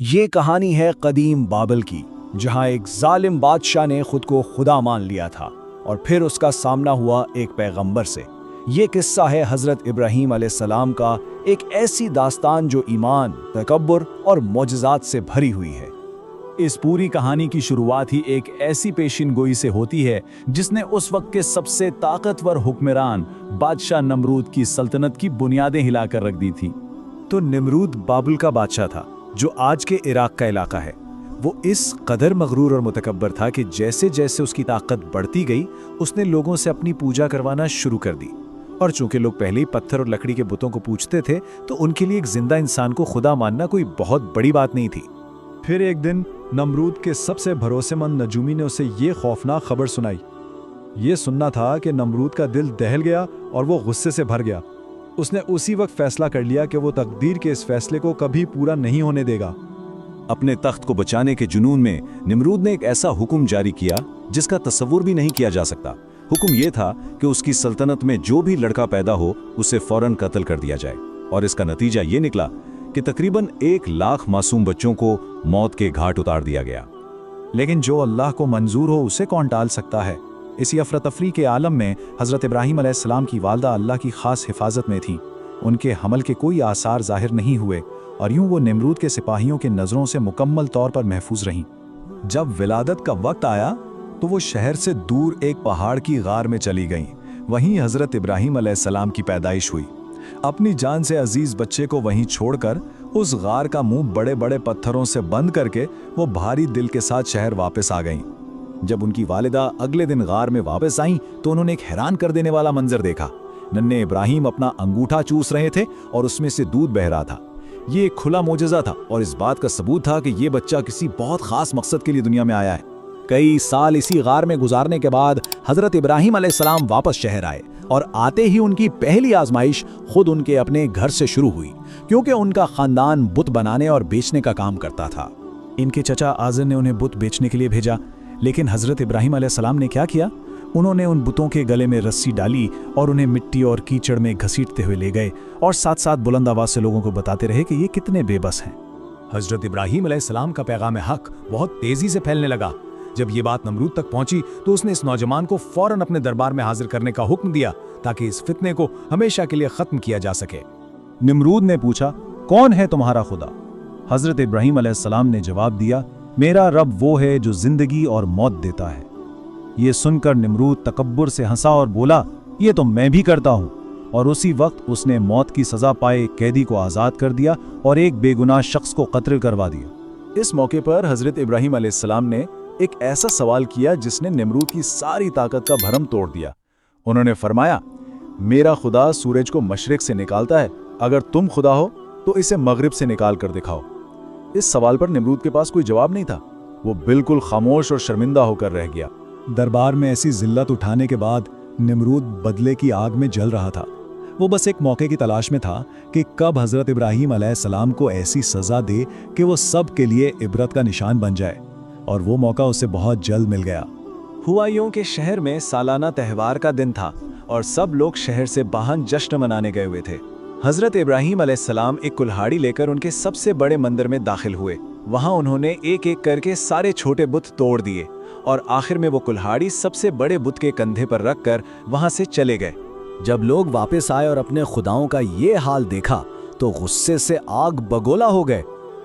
یہ کہانی ہے قدیم بابل کی، جہاں ایک ظالم بادشاہ نے خود کو خدا مان لیا تھا اور پھر اس کا سامنا ہوا ایک پیغمبر سے۔ یہ قصہ ہے حضرت ابراہیم علیہ السلام کا، ایک ایسی داستان جو ایمان، تکبر اور معجزات سے بھری ہوئی ہے۔ اس پوری کہانی کی شروعات ہی ایک ایسی پیشین گوئی سے ہوتی ہے جس نے اس وقت کے سب سے طاقتور حکمران بادشاہ نمرود کی سلطنت کی بنیادیں ہلا کر رکھ دی تھی۔ تو نمرود بابل کا بادشاہ تھا، جو آج کے عراق کا علاقہ ہے۔ وہ اس قدر مغرور اور متکبر تھا کہ جیسے جیسے اس کی طاقت بڑھتی گئی، اس نے لوگوں سے اپنی پوجا کروانا شروع کر دی۔ اور چونکہ لوگ پہلے ہی پتھر اور لکڑی کے بتوں کو پوجتے تھے، تو ان کے لیے ایک زندہ انسان کو خدا ماننا کوئی بہت بڑی بات نہیں تھی۔ پھر ایک دن نمرود کے سب سے بھروسے مند نجومی نے اسے یہ خوفناک خبر سنائی۔ یہ سننا تھا کہ نمرود کا دل دہل گیا اور وہ غصے سے بھر گیا۔ اس نے اسی وقت فیصلہ کر لیا کہ وہ تقدیر کے اس فیصلے کو کبھی پورا نہیں ہونے دے گا۔ اپنے تخت کو بچانے کے جنون میں نمرود نے ایک ایسا حکم جاری کیا جس کا تصور بھی نہیں کیا جا سکتا۔ حکم یہ تھا کہ اس کی سلطنت میں جو بھی لڑکا پیدا ہو اسے فوراً قتل کر دیا جائے، اور اس کا نتیجہ یہ نکلا کہ تقریباً 1,00,000 معصوم بچوں کو موت کے گھاٹ اتار دیا گیا۔ لیکن جو اللہ کو منظور ہو اسے کون ٹال سکتا ہے؟ اسی افراتفری کے عالم میں حضرت ابراہیم علیہ السلام کی والدہ اللہ کی خاص حفاظت میں تھیں۔ ان کے حمل کے کوئی آثار ظاہر نہیں ہوئے، اور یوں وہ نمرود کے سپاہیوں کے نظروں سے مکمل طور پر محفوظ رہیں۔ جب ولادت کا وقت آیا تو وہ شہر سے دور ایک پہاڑ کی غار میں چلی گئیں۔ وہیں حضرت ابراہیم علیہ السلام کی پیدائش ہوئی۔ اپنی جان سے عزیز بچے کو وہیں چھوڑ کر، اس غار کا منہ بڑے بڑے پتھروں سے بند کر کے، وہ بھاری دل کے ساتھ شہر واپس آ گئیں۔ جب ان کی والدہ اگلے دن غار میں واپس آئیں تو انہوں نے ایک حیران کر دینے والا منظر دیکھا۔ ننھے ابراہیم اپنا انگوٹھا چوس رہے تھے اور اس میں سے دودھ بہہ رہا تھا۔ یہ ایک کھلا معجزہ تھا اور اس بات کا ثبوت تھا کہ یہ بچہ کسی بہت خاص مقصد کے لیے دنیا میں آیا ہے۔ کئی سال اسی غار میں گزارنے کے بعد حضرت ابراہیم علیہ السلام واپس شہر آئے، اور آتے ہی ان کی پہلی آزمائش خود ان کے اپنے گھر سے شروع ہوئی، کیونکہ ان کا خاندان بت بنانے اور بیچنے کا کام کرتا تھا۔ ان کے چچا آزر نے انہیں بت بیچنے کے لیے بھیجا، لیکن حضرت ابراہیم علیہ السلام نے کیا کیا؟ انہوں نے ان بتوں کے گلے میں رسی ڈالی اور انہیں مٹی اور کیچڑ میں گھسیٹتے ہوئے لے گئے، اور ساتھ ساتھ بلند آواز سے لوگوں کو بتاتے رہے کہ یہ کتنے بے بس ہیں۔ حضرت ابراہیم علیہ السلام کا پیغام حق بہت تیزی سے پھیلنے لگا۔ جب یہ بات نمرود تک پہنچی تو اس نے اس نوجوان کو فوراً اپنے دربار میں حاضر کرنے کا حکم دیا تاکہ اس فتنے کو ہمیشہ کے لیے ختم کیا جا سکے۔ نمرود نے پوچھا، کون ہے تمہارا خدا؟ حضرت ابراہیم علیہ السلام نے جواب دیا، میرا رب وہ ہے جو زندگی اور موت دیتا ہے۔ یہ سن کر نمرود تکبر سے ہنسا اور بولا، یہ تو میں بھی کرتا ہوں، اور اسی وقت اس نے موت کی سزا پائے ایک قیدی کو آزاد کر دیا اور ایک بے گناہ شخص کو قتل کروا دیا۔ اس موقع پر حضرت ابراہیم علیہ السلام نے ایک ایسا سوال کیا جس نے نمرود کی ساری طاقت کا بھرم توڑ دیا۔ انہوں نے فرمایا، میرا خدا سورج کو مشرق سے نکالتا ہے، اگر تم خدا ہو تو اسے مغرب سے نکال کر دکھاؤ۔ اس سوال پر نمرود کے پاس کوئی جواب نہیں تھا۔ وہ بالکل خاموش اور شرمندہ ہو کر رہ گیا۔ دربار میں ایسی ذلت اٹھانے کے بعد نمرود بدلے کی آگ میں جل رہا تھا۔ وہ بس ایک موقع کی تلاش میں تھا کہ کب حضرت ابراہیم علیہ السلام کو ایسی سزا دے کہ وہ سب کے لیے عبرت کا نشان بن جائے، اور وہ موقع اسے بہت جلد مل گیا۔ ہوا یوں کہ شہر میں سالانہ تہوار کا دن تھا اور سب لوگ شہر سے باہر جشن منانے گئے ہوئے تھے۔ حضرت ابراہیم علیہ السلام ایک کلہاڑی لے کر ان کے سب سے بڑے مندر میں داخل ہوئے۔ وہاں انہوں نے ایک ایک کر کے سارے چھوٹے بت توڑ دیے، اور آخر میں وہ کلہاڑی سب سے بڑے بت کے کندھے پر رکھ کر وہاں سے چلے گئے۔ جب لوگ واپس آئے اور اپنے خداؤں کا یہ حال دیکھا تو غصے سے آگ بگولا ہو گئے۔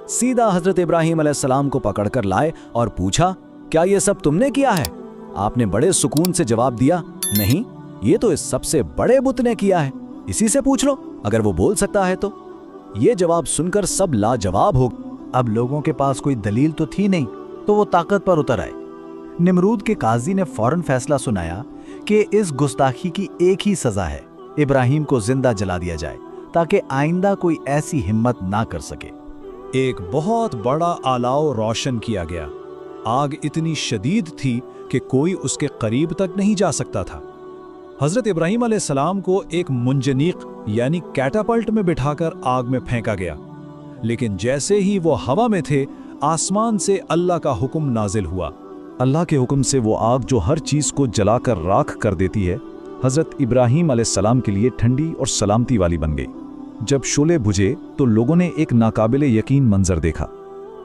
سیدھا حضرت ابراہیم علیہ السلام کو پکڑ کر لائے اور پوچھا، کیا یہ سب تم نے کیا ہے؟ آپ نے بڑے سکون سے جواب دیا، نہیں، یہ تو اس سب سے بڑے بت نے کیا ہے، اسی سے پوچھ لو اگر وہ بول سکتا ہے تو۔ یہ جواب سن کر سب لاجواب ہو۔ اب لوگوں کے پاس کوئی دلیل تو تھی نہیں، تو وہ طاقت پر اتر آئے۔ نمرود کے قاضی نے فوراً فیصلہ سنایا کہ اس گستاخی کی ایک ہی سزا ہے، ابراہیم کو زندہ جلا دیا جائے تاکہ آئندہ کوئی ایسی ہمت نہ کر سکے۔ ایک بہت بڑا الاؤ روشن کیا گیا۔ آگ اتنی شدید تھی کہ کوئی اس کے قریب تک نہیں جا سکتا تھا۔ حضرت ابراہیم علیہ السلام کو ایک منجنیق یعنی کیٹاپلٹ میں بٹھا کر آگ میں پھینکا گیا، لیکن جیسے ہی وہ ہوا میں تھے، آسمان سے اللہ کا حکم نازل ہوا۔ اللہ کے حکم سے وہ آگ جو ہر چیز کو جلا کر راکھ کر دیتی ہے، حضرت ابراہیم علیہ السلام کے لیے ٹھنڈی اور سلامتی والی بن گئی۔ جب شعلے بجھے تو لوگوں نے ایک ناقابل یقین منظر دیکھا۔